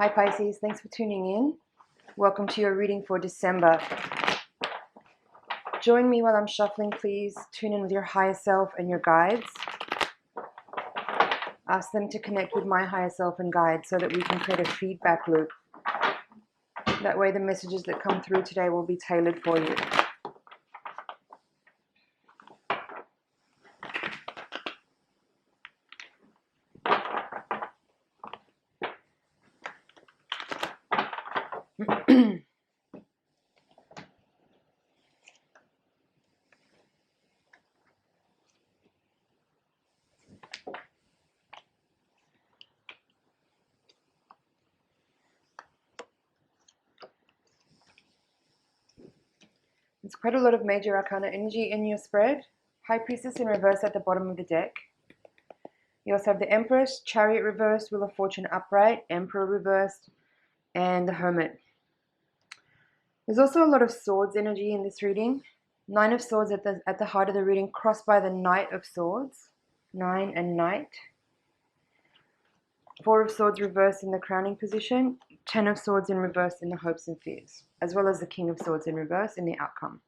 Hi Pisces, thanks for tuning in. Welcome to your reading for December. Join me while I'm shuffling, please. Tune in with your higher self and your guides. Ask them to connect with my higher self and guides so that we can create a feedback loop. That way the messages that come through today will be tailored for you. There's quite a lot of major arcana energy in your spread. High Priestess in reverse at the bottom of the deck. You also have the Empress, Chariot reversed, Wheel of Fortune upright, Emperor reversed, and the Hermit. There's also a lot of Swords energy in this reading. Nine of Swords at the heart of the reading, crossed by the Knight of Swords. 9 and Knight. Four of Swords reversed in the crowning position. 10 of Swords in reverse in the hopes and fears, as well as the King of Swords in reverse in the outcome.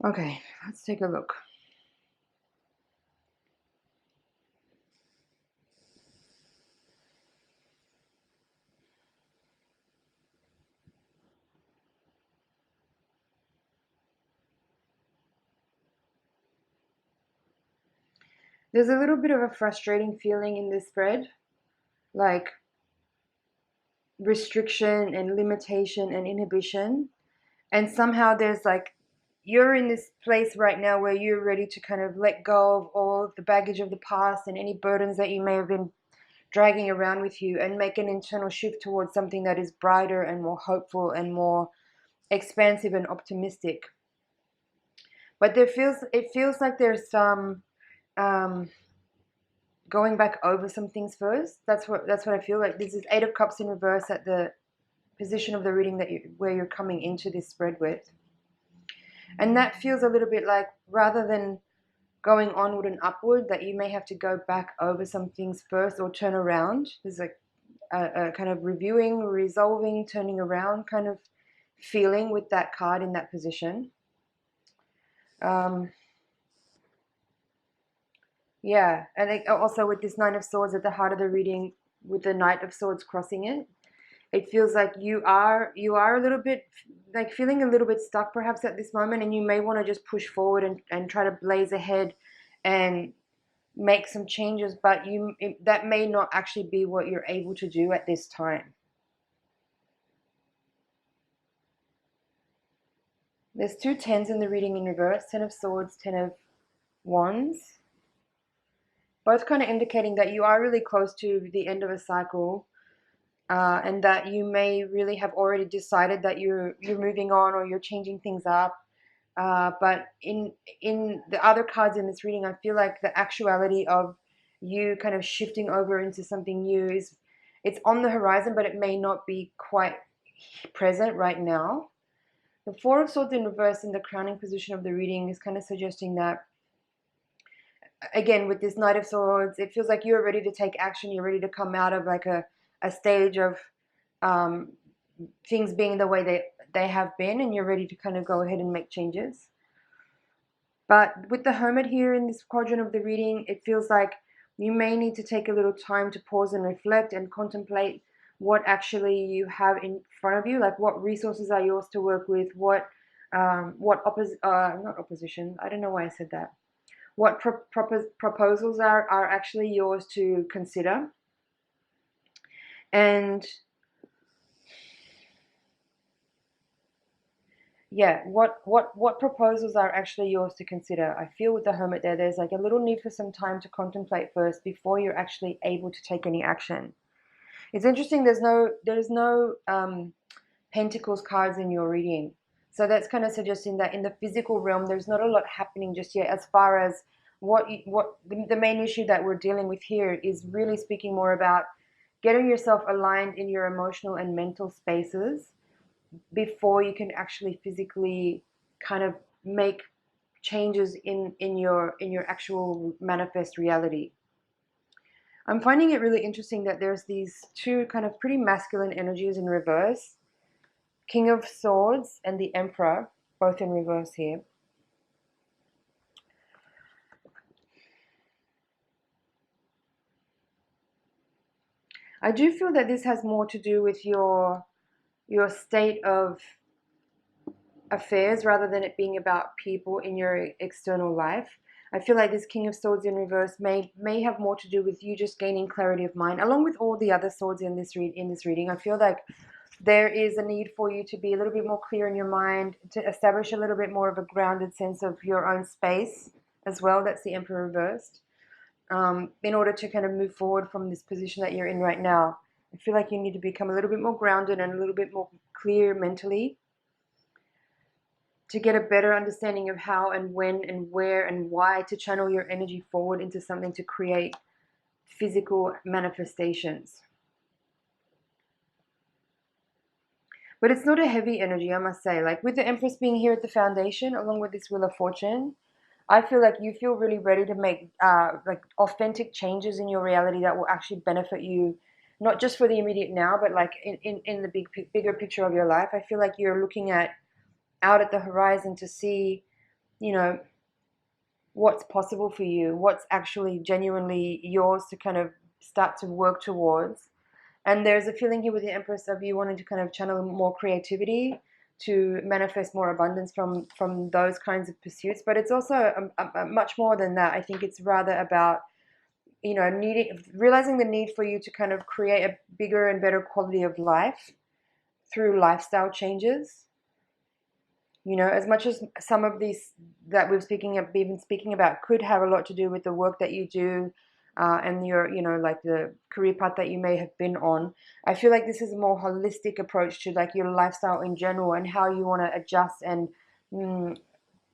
Okay, let's take a look. There's a little bit of a frustrating feeling in this spread, like restriction and limitation and inhibition. And somehow there's like, you're in this place right now where you're ready to kind of let go of all of the baggage of the past and any burdens that you may have been dragging around with you, and make an internal shift towards something that is brighter and more hopeful and more expansive and optimistic. But it feels like there's some going back over some things first. That's what I feel like. This is 8 of Cups in reverse at the position of the reading where you're coming into this spread with. And that feels a little bit like, rather than going onward and upward, that you may have to go back over some things first or turn around. There's like a kind of reviewing, resolving, turning around kind of feeling with that card in that position. Yeah, and also with this 9 of Swords at the heart of the reading, with the Knight of Swords crossing it, it feels like you are a little bit, like feeling a little bit stuck perhaps at this moment, and you may want to just push forward and try to blaze ahead and make some changes, but that may not actually be what you're able to do at this time. There's 2 10s in the reading in reverse, 10 of Swords, 10 of Wands. Both kind of indicating that you are really close to the end of a cycle, and that you may really have already decided that you're moving on or you're changing things up. But in the other cards in this reading, I feel like the actuality of you kind of shifting over into something new it's on the horizon, but it may not be quite present right now. The 4 of Swords in reverse in the crowning position of the reading is kind of suggesting that, again, with this Knight of Swords, it feels like you're ready to take action. You're ready to come out of like a stage of things being the way they have been, and you're ready to kind of go ahead and make changes. But with the Hermit here in this quadrant of the reading, it feels like you may need to take a little time to pause and reflect and contemplate what actually you have in front of you, like what resources are yours to work with, what not opposition, I don't know why I said that, what proposals are actually yours to consider. And yeah, what proposals are actually yours to consider. I feel with the Hermit there's like a little need for some time to contemplate first before you're actually able to take any action. It's interesting, there's no Pentacles cards in your reading. So that's kind of suggesting that in the physical realm, there's not a lot happening just yet, as far as the main issue that we're dealing with here is really speaking more about getting yourself aligned in your emotional and mental spaces before you can actually physically kind of make changes in your actual manifest reality. I'm finding it really interesting that there's these two kind of pretty masculine energies in reverse. King of Swords and the Emperor, both in reverse here. I do feel that this has more to do with your state of affairs rather than it being about people in your external life. I feel like this King of Swords in reverse may have more to do with you just gaining clarity of mind, along with all the other swords in this reading. I feel like there is a need for you to be a little bit more clear in your mind, to establish a little bit more of a grounded sense of your own space as well. That's the Emperor reversed. In order to kind of move forward from this position that you're in right now. I feel like you need to become a little bit more grounded and a little bit more clear mentally to get a better understanding of how and when and where and why to channel your energy forward into something to create physical manifestations. But it's not a heavy energy, I must say. Like with the Empress being here at the foundation, along with this Wheel of Fortune, I feel like you feel really ready to make like authentic changes in your reality that will actually benefit you, not just for the immediate now, but like in the bigger picture of your life. I feel like you're looking out at the horizon to see, you know, what's possible for you, what's actually genuinely yours to kind of start to work towards. And there's a feeling here with the Empress of you wanting to kind of channel more creativity to manifest more abundance from those kinds of pursuits. But it's also a much more than that. I think it's rather about, you know, realizing the need for you to kind of create a bigger and better quality of life through lifestyle changes. You know, as much as some of these that we've been speaking about could have a lot to do with the work that you do, and your, you know, like the career path that you may have been on. I feel like this is a more holistic approach to like your lifestyle in general and how you want to adjust and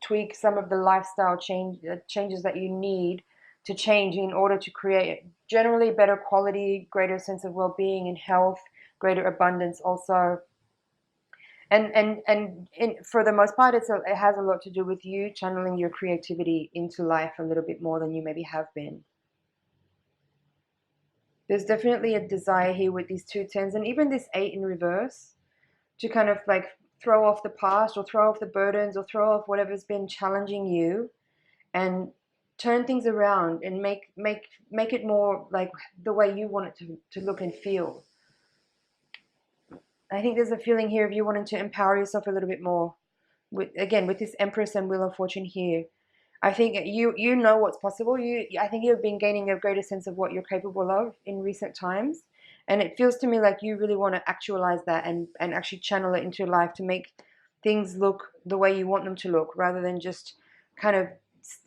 tweak some of the lifestyle changes that you need to change in order to create generally better quality, greater sense of well-being and health, greater abundance also. And for the most part, it has a lot to do with you channeling your creativity into life a little bit more than you maybe have been. There's definitely a desire here with these 2 10s and even this 8 in reverse to kind of like throw off the past or throw off the burdens or throw off whatever's been challenging you and turn things around and make it more like the way you want it to look and feel. I think there's a feeling here of you wanting to empower yourself a little bit more. With this Empress and Wheel of Fortune here, I think you know what's possible. I think you've been gaining a greater sense of what you're capable of in recent times, and it feels to me like you really want to actualize that and actually channel it into life to make things look the way you want them to look, rather than just kind of,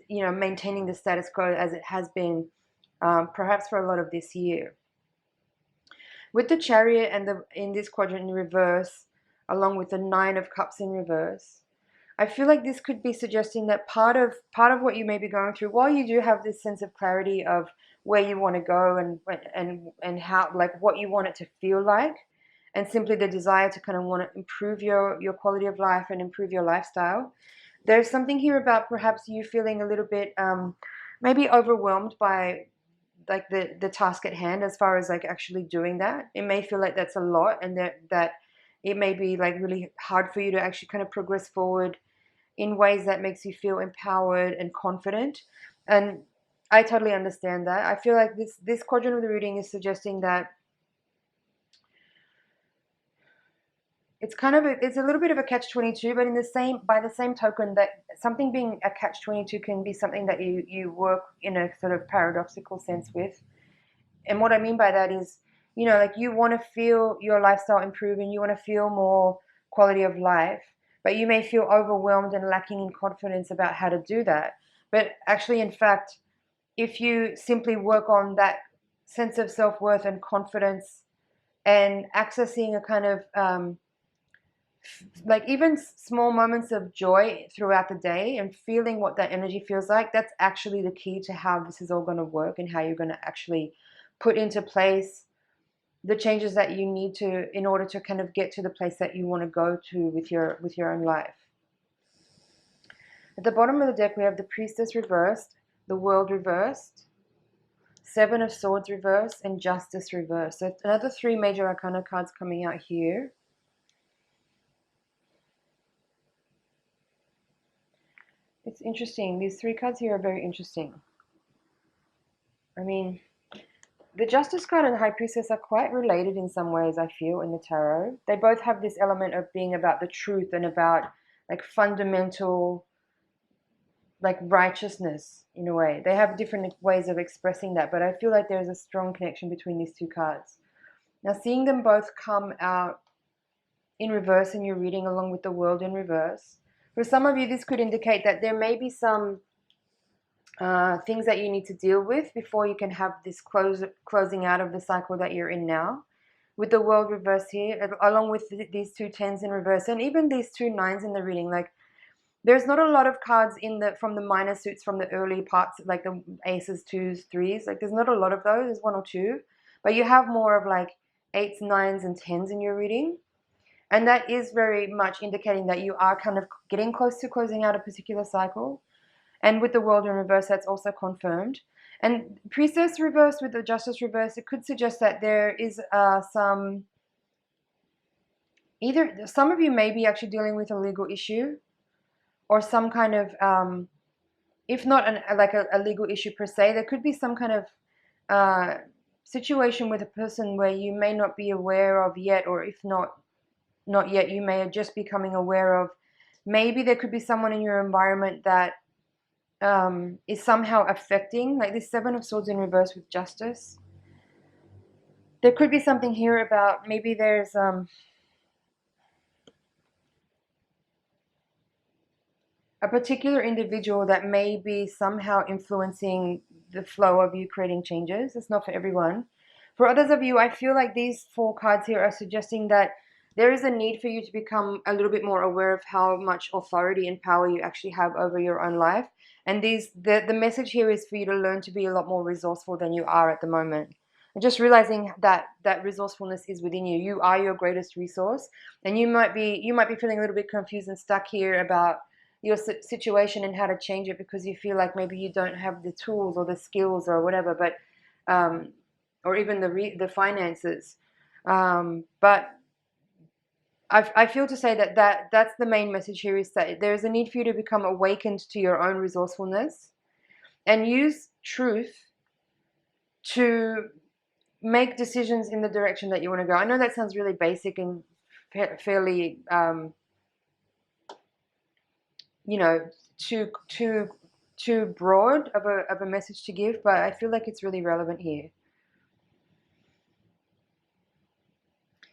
you know, maintaining the status quo as it has been, perhaps for a lot of this year. With the Chariot and in this quadrant in reverse, along with the 9 of Cups in reverse, I feel like this could be suggesting that part of what you may be going through, while you do have this sense of clarity of where you want to go and how, like what you want it to feel like, and simply the desire to kind of want to improve your quality of life and improve your lifestyle, there's something here about perhaps you feeling a little bit maybe overwhelmed by like the task at hand as far as like actually doing that. It may feel like that's a lot, and that it may be like really hard for you to actually kind of progress forward in ways that makes you feel empowered and confident. And I totally understand that. I feel like this quadrant of the reading is suggesting that it's a little bit of a catch-22, but by the same token, that something being a catch-22 can be something that you work in a sort of paradoxical sense with. And what I mean by that is, you know, like you want to feel your lifestyle improve and you want to feel more quality of life, but you may feel overwhelmed and lacking in confidence about how to do that. But actually, in fact, if you simply work on that sense of self-worth and confidence and accessing a kind of like even small moments of joy throughout the day and feeling what that energy feels like, that's actually the key to how this is all going to work and how you're going to actually put into place the changes that you need to in order to kind of get to the place that you want to go to with your own life. At the bottom of the deck, we have the Priestess reversed, the World reversed, Seven of Swords reverse, and Justice reverse. So another 3 major arcana cards coming out here. It's interesting. These 3 cards here are very interesting. I mean, the Justice card and the High Priestess are quite related in some ways, I feel, in the tarot. They both have this element of being about the truth and about like fundamental, like righteousness in a way. They have different ways of expressing that, but I feel like there's a strong connection between these 2 cards. Now, seeing them both come out in reverse in your reading along with the World in reverse, for some of you, this could indicate that there may be some things that you need to deal with before you can have this closing out of the cycle that you're in now. With the World reverse here, along with these 2 10s in reverse, and even these 2 9s in the reading, like there's not a lot of cards from the minor suits from the early parts, like the aces, 2s, 3s. Like there's not a lot of those. There's 1 or 2, but you have more of like 8s, 9s, and 10s in your reading. And that is very much indicating that you are kind of getting close to closing out a particular cycle. And with the World in reverse, that's also confirmed. And Priestess reverse with the Justice reverse, it could suggest that there is either some of you may be actually dealing with a legal issue, or some kind of, if not a legal issue per se, there could be some kind of situation with a person where you may not be aware of yet, or if not yet, you may just be becoming aware of. Maybe there could be someone in your environment that is somehow affecting, like this 7 of Swords in reverse with Justice. There could be something here about maybe there's a particular individual that may be somehow influencing the flow of you creating changes. It's not for everyone. For others of you, I feel like these 4 cards here are suggesting that there is a need for you to become a little bit more aware of how much authority and power you actually have over your own life. And the message here is for you to learn to be a lot more resourceful than you are at the moment. And just realizing that resourcefulness is within you. You are your greatest resource, and you might be feeling a little bit confused and stuck here about your situation and how to change it because you feel like maybe you don't have the tools or the skills or whatever, but or even the finances. But I feel to say that's the main message here, is that there's a need for you to become awakened to your own resourcefulness and use truth to make decisions in the direction that you want to go. I know that sounds really basic and fairly, too broad of a message to give, but I feel like it's really relevant here.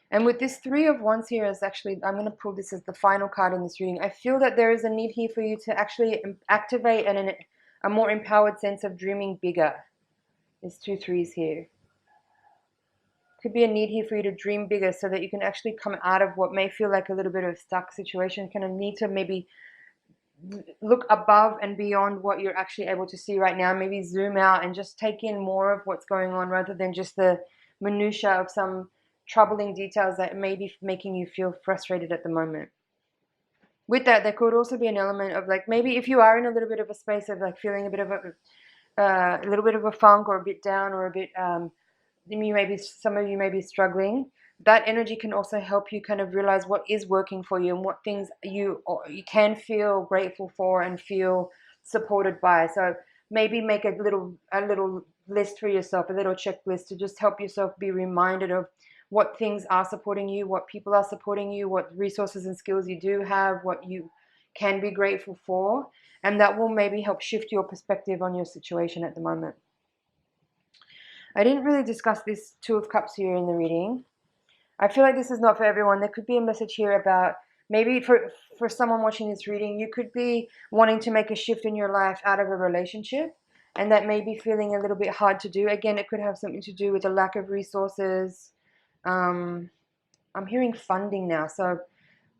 And with this 3 of Wands here, is actually, I'm going to pull this as the final card in this reading. I feel that there is a need here for you to actually activate a more empowered sense of dreaming bigger. There's 2 3s here. Could be a need here for you to dream bigger so that you can actually come out of what may feel like a little bit of a stuck situation. Kind of need to maybe look above and beyond what you're actually able to see right now. Maybe zoom out and just take in more of what's going on rather than just the minutia of some troubling details that may be making you feel frustrated at the moment. With that, there could also be an element of like, maybe if you are in a little bit of a space of like feeling a bit of a little bit of a funk or a bit down or a bit, some of you may be struggling. That energy can also help you kind of realize what is working for you and what things you can feel grateful for and feel supported by. So maybe make a little list for yourself, a little checklist to just help yourself be reminded of what things are supporting you, what people are supporting you, what resources and skills you do have, what you can be grateful for, and that will maybe help shift your perspective on your situation at the moment. I didn't really discuss this 2 of Cups here in the reading. I feel like this is not for everyone. There could be a message here about maybe for someone watching this reading, you could be wanting to make a shift in your life out of a relationship, and that may be feeling a little bit hard to do. Again, it could have something to do with a lack of resources. I'm hearing funding now, so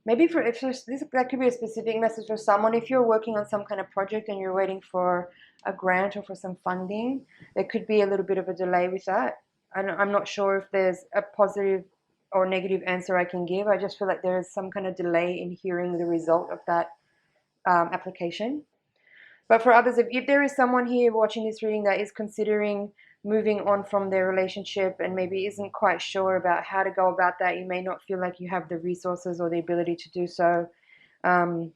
maybe that could be a specific message for someone. If you're working on some kind of project and you're waiting for a grant or for some funding, there could be a little bit of a delay with that. I'm not sure if there's a positive or negative answer I can give. I just feel like there is some kind of delay in hearing the result of that application. But for others, if there is someone here watching this reading that is considering moving on from their relationship and maybe isn't quite sure about how to go about that. You may not feel like you have the resources or the ability to do so. I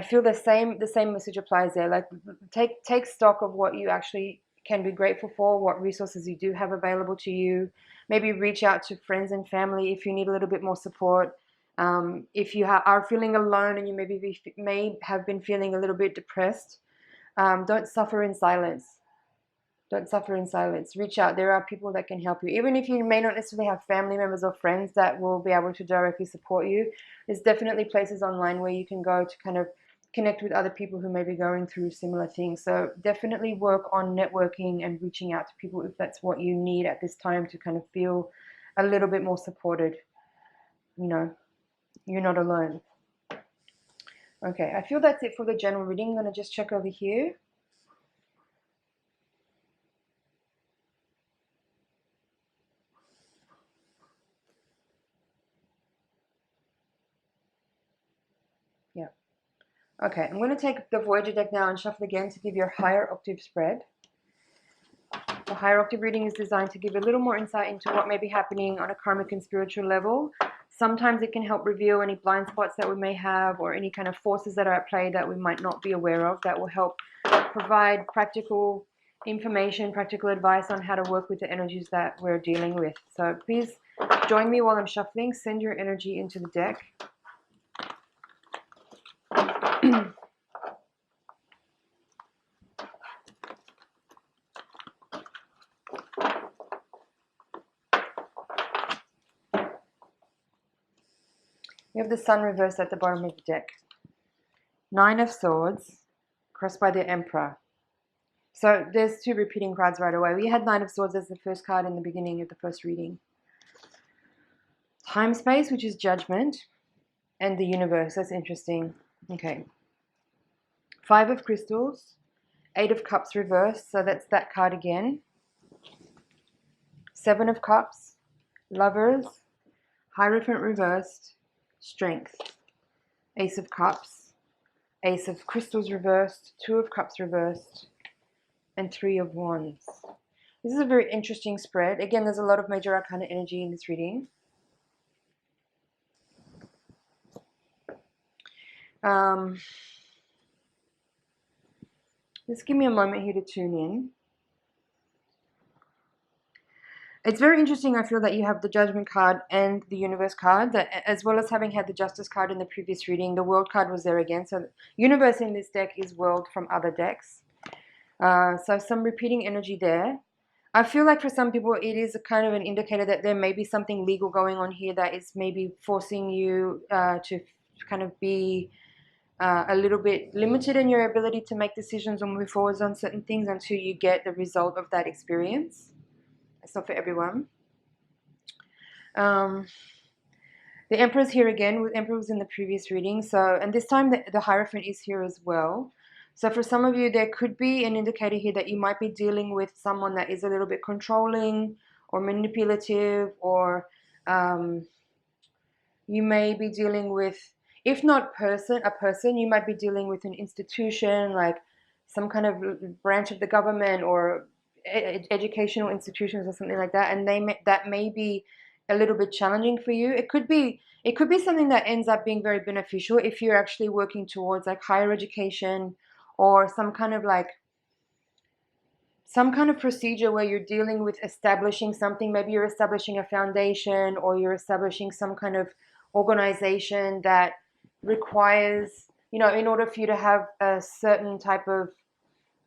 feel the same message applies there. Like, take stock of what you actually can be grateful for, what resources you do have available to you. Maybe reach out to friends and family if you need a little bit more support. If you are feeling alone and you may have been feeling a little bit depressed, don't suffer in silence. Don't suffer in silence. Reach out. There are people that can help you. Even if you may not necessarily have family members or friends that will be able to directly support you, there's definitely places online where you can go to kind of connect with other people who may be going through similar things. So definitely work on networking and reaching out to people if that's what you need at this time to kind of feel a little bit more supported. You know, you're not alone. Okay, I feel that's it for the general reading. I'm going to just check over here. Yeah. Okay, I'm going to take the Voyager deck now and shuffle again to give you a higher octave spread. The higher octave reading is designed to give a little more insight into what may be happening on a karmic and spiritual level. Sometimes it can help reveal any blind spots that we may have or any kind of forces that are at play that we might not be aware of. That will help provide practical information, practical advice on how to work with the energies that we're dealing with. So please join me while I'm shuffling. Send your energy into the deck. We have the Sun reversed at the bottom of the deck. 9 of Swords, crossed by the Emperor. So there's 2 repeating cards right away. We had 9 of Swords as the first card in the beginning of the first reading. Time Space, which is Judgment, and the Universe. That's interesting. Okay. 5 of Crystals, 8 of Cups reversed, so that's that card again. 7 of Cups, Lovers, Hierophant reversed, Strength, Ace of Cups, Ace of Crystals reversed, 2 of Cups reversed, and 3 of Wands. This is a very interesting spread. Again, there's a lot of major arcana energy in this reading. Just give me a moment here to tune in. It's very interesting, I feel, that you have the Judgment card and the Universe card, that as well as having had the Justice card in the previous reading, the World card was there again. So Universe in this deck is World from other decks. So some repeating energy there. I feel like for some people it is a kind of an indicator that there may be something legal going on here that is maybe forcing you to kind of be a little bit limited in your ability to make decisions or move forwards on certain things until you get the result of that experience. It's not for everyone. The Emperor's here again. The Emperor was in the previous reading. So, and this time the Hierophant is here as well. So for some of you, there could be an indicator here that you might be dealing with someone that is a little bit controlling or manipulative, or you may be dealing with, if not a person, you might be dealing with an institution, like some kind of branch of the government or educational institutions or something like that, and that may be a little bit challenging for you. It could be something that ends up being very beneficial if you're actually working towards like higher education or some kind of procedure where you're dealing with establishing something. Maybe you're establishing a foundation or you're establishing some kind of organization that requires, in order for you to have a certain type of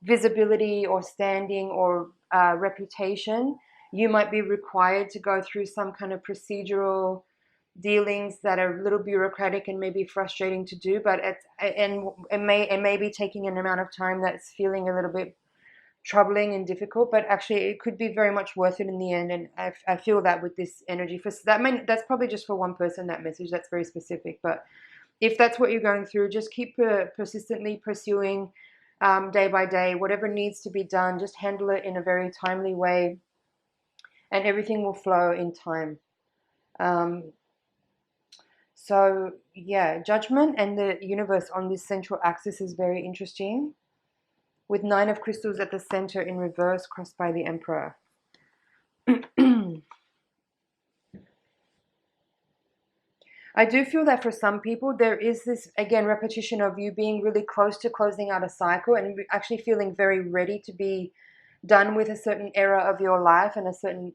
visibility or standing or reputation, you might be required to go through some kind of procedural dealings that are a little bureaucratic and maybe frustrating to do, but it may be taking an amount of time that's feeling a little bit troubling and difficult, but actually it could be very much worth it in the end. And I feel that with this energy, that's probably just for one person, that message, that's very specific. But if that's what you're going through, just keep persistently pursuing day by day whatever needs to be done. Just handle it in a very timely way and everything will flow in time. So yeah, Judgment and the Universe on this central axis is very interesting. with 9 of crystals at the center in reverse, crossed by the Emperor. I do feel that for some people there is this, again, repetition of you being really close to closing out a cycle and actually feeling very ready to be done with a certain era of your life and a certain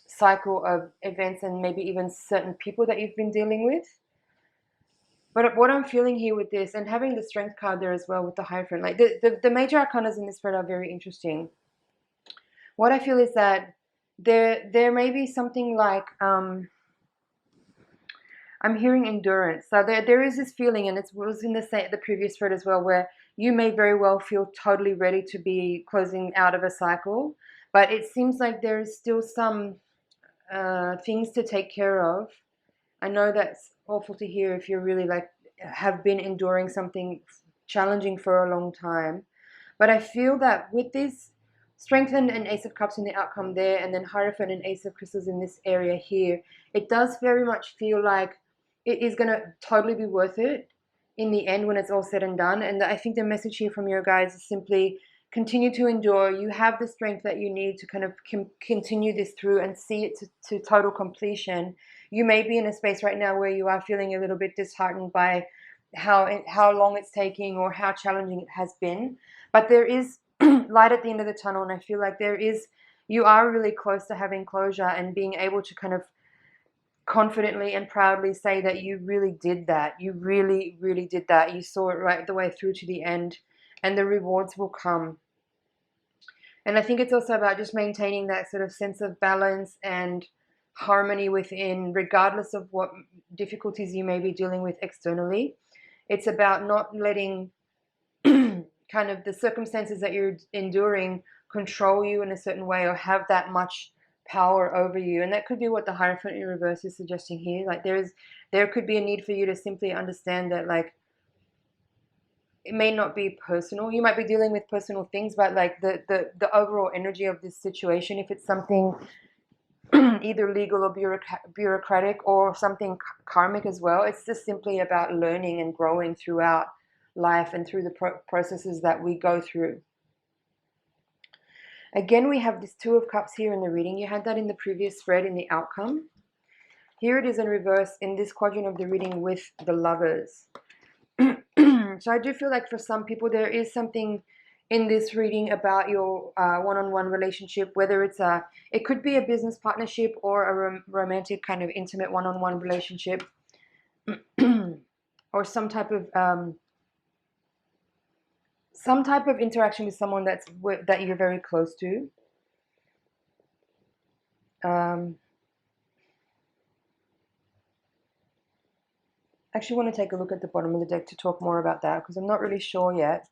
cycle of events and maybe even certain people that you've been dealing with. But what I'm feeling here with this, and having the Strength card there as well with the Hierophant, like the major arcanas in this spread are very interesting. What I feel is that there may be something like I'm hearing endurance. So there is this feeling, and it was in the previous spread as well, where you may very well feel totally ready to be closing out of a cycle, but it seems like there is still some things to take care of. I know that's awful to hear if you're really like have been enduring something challenging for a long time, but I feel that with this Strength and Ace of Cups in the outcome there, and then Hierophant and Ace of Crystals in this area here, it does very much feel like it is going to totally be worth it in the end when it's all said and done. And I think the message here from your guys is simply continue to endure. You have the strength that you need to kind of continue this through and see it to total completion. You may be in a space right now where you are feeling a little bit disheartened by how long it's taking or how challenging it has been. But there is light at the end of the tunnel, and I feel like you are really close to having closure and being able to kind of confidently and proudly say that you really did that. You really, really did that. You saw it right the way through to the end, and the rewards will come. And I think it's also about just maintaining that sort of sense of balance and harmony within, regardless of what difficulties you may be dealing with externally. It's about not letting kind of the circumstances that you're enduring control you in a certain way or have that much power over you. And that could be what the Hierophant in reverse is suggesting here. Like there could be a need for you to simply understand that, like, it may not be personal. You might be dealing with personal things, but like the overall energy of this situation, if it's something either legal or bureaucratic or something karmic as well, it's just simply about learning and growing throughout life and through the processes that we go through. Again, we have this Two of Cups here in the reading. You had that in the previous spread in the outcome. Here it is in reverse in this quadrant of the reading with the Lovers. So I do feel like for some people there is something in this reading about your one-on-one relationship, whether it could be a business partnership or a romantic kind of intimate one-on-one relationship, or some type of interaction with someone that you're very close to. I actually want to take a look at the bottom of the deck to talk more about that, because I'm not really sure yet.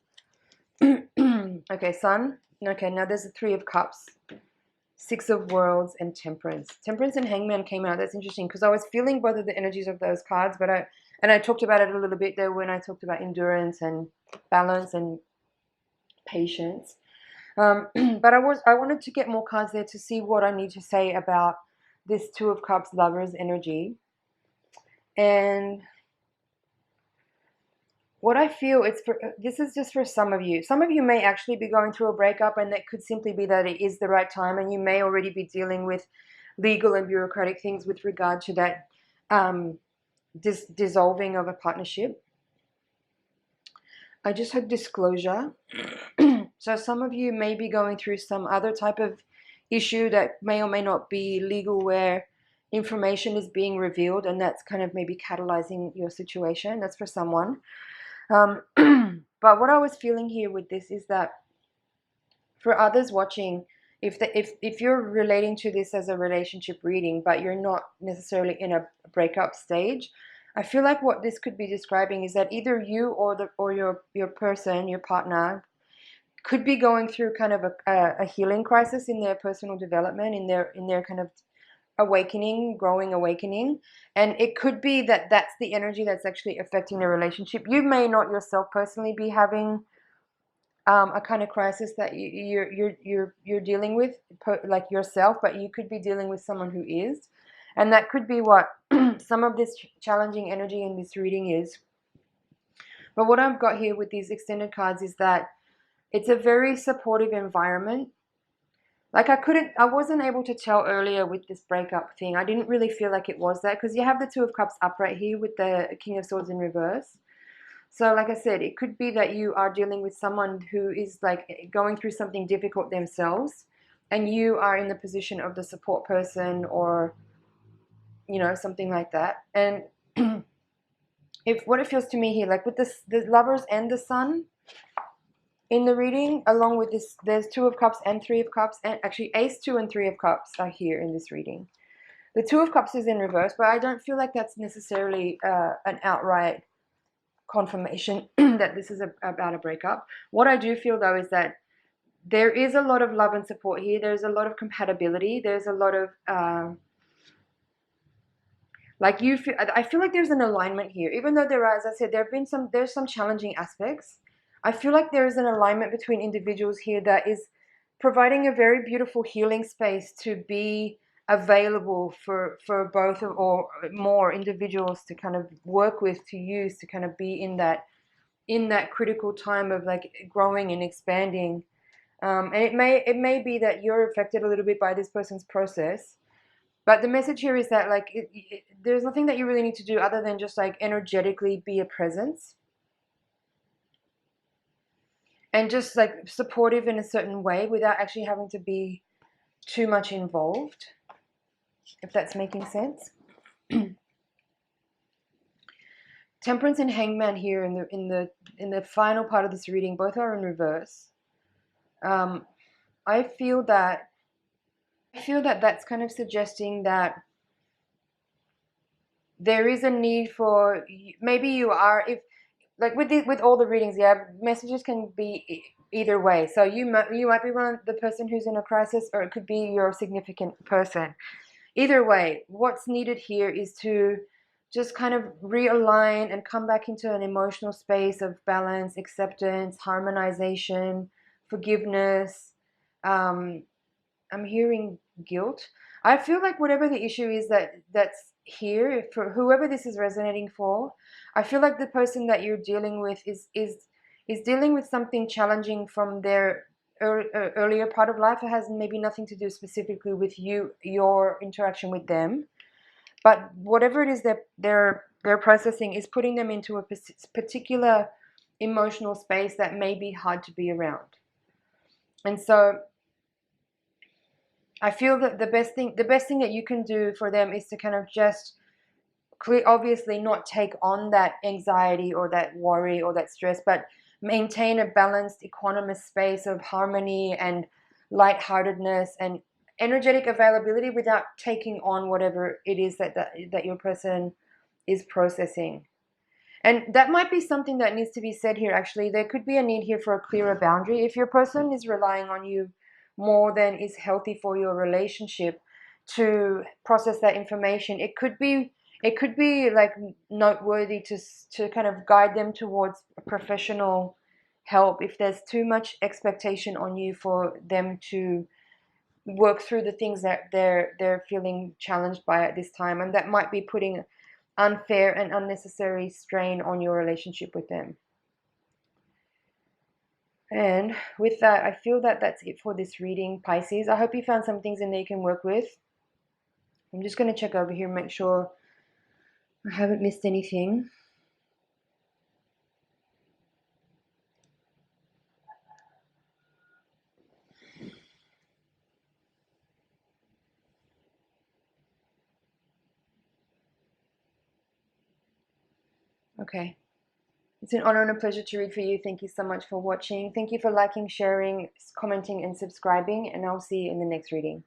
Okay, Sun. Okay, now there's the Three of Cups, Six of Worlds, and Temperance. Temperance and Hangman came out. That's interesting, because I was feeling both of the energies of those cards, but I talked about it a little bit there when I talked about endurance and balance and patience. But I wanted to get more cards there to see what I need to say about this Two of Cups Lovers energy. And what I feel, this is just for some of you. Some of you may actually be going through a breakup, and that could simply be that it is the right time, and you may already be dealing with legal and bureaucratic things with regard to that dissolving of a partnership. I just had disclosure. So some of you may be going through some other type of issue that may or may not be legal, where information is being revealed, and that's kind of maybe catalyzing your situation. That's for someone. But what I was feeling here with this is that for others watching, if you're relating to this as a relationship reading, but you're not necessarily in a breakup stage, I feel like what this could be describing is that either you or your person, your partner, could be going through kind of a healing crisis in their personal development, in their kind of growing awakening. And it could be that that's the energy that's actually affecting the relationship. You may not yourself personally be having a kind of crisis that you're dealing with, like yourself, but you could be dealing with someone who is. And that could be what some of this challenging energy in this reading is. But what I've got here with these extended cards is that it's a very supportive environment. Like I wasn't able to tell earlier with this breakup thing. I didn't really feel like it was that, because you have the Two of Cups up right here with the King of Swords in reverse. So like I said, it could be that you are dealing with someone who is like going through something difficult themselves, and you are in the position of the support person, or, you know, something like that. And if what it feels to me here, like with this, the Lovers and the Sun in the reading, along with this, there's Two of Cups and Three of Cups, and actually Ace, Two, and Three of Cups are here in this reading. The Two of Cups is in reverse, but I don't feel like that's necessarily an outright confirmation that this is about a breakup. What I do feel though is that there is a lot of love and support here. There's a lot of compatibility. There's a lot of like you feel. I feel like there's an alignment here, even though there are, as I said, there's some challenging aspects. I feel like there is an alignment between individuals here that is providing a very beautiful healing space to be available for both or more individuals to kind of work with, to use, to kind of be in that critical time of like growing and expanding. And it may be that you're affected a little bit by this person's process, but the message here is that like there's nothing that you really need to do other than just like energetically be a presence and just like supportive in a certain way without actually having to be too much involved, if that's making sense. Temperance and Hangman here in the final part of this reading, both are in reverse. I feel that that's kind of suggesting that there is a need for, maybe you are, if like with all the readings, yeah, messages can be either way. So you might be the person who's in a crisis, or it could be your significant person. Either way, what's needed here is to just kind of realign and come back into an emotional space of balance, acceptance, harmonization, forgiveness. I'm hearing guilt. I feel like whatever the issue is that's here, for whoever this is resonating for, I feel like the person that you're dealing with is dealing with something challenging from their earlier part of life. It has maybe nothing to do specifically with your interaction with them, but whatever it is that they're processing is putting them into a particular emotional space that may be hard to be around. And so I feel that the best thing that you can do for them is to kind of just obviously not take on that anxiety or that worry or that stress, but maintain a balanced, equanimous space of harmony and lightheartedness and energetic availability without taking on whatever it is that your person is processing. And that might be something that needs to be said here. Actually, there could be a need here for a clearer boundary. If your person is relying on you more than is healthy for your relationship to process that information, it could be like noteworthy to kind of guide them towards professional help if there's too much expectation on you for them to work through the things that they're feeling challenged by at this time, and that might be putting unfair and unnecessary strain on your relationship with them. And with that, I feel that that's it for this reading, Pisces. I hope you found some things in there you can work with. I'm just going to check over here and make sure I haven't missed anything. Okay. It's an honor and a pleasure to read for you. Thank you so much for watching. Thank you for liking, sharing, commenting, and subscribing, and I'll see you in the next reading.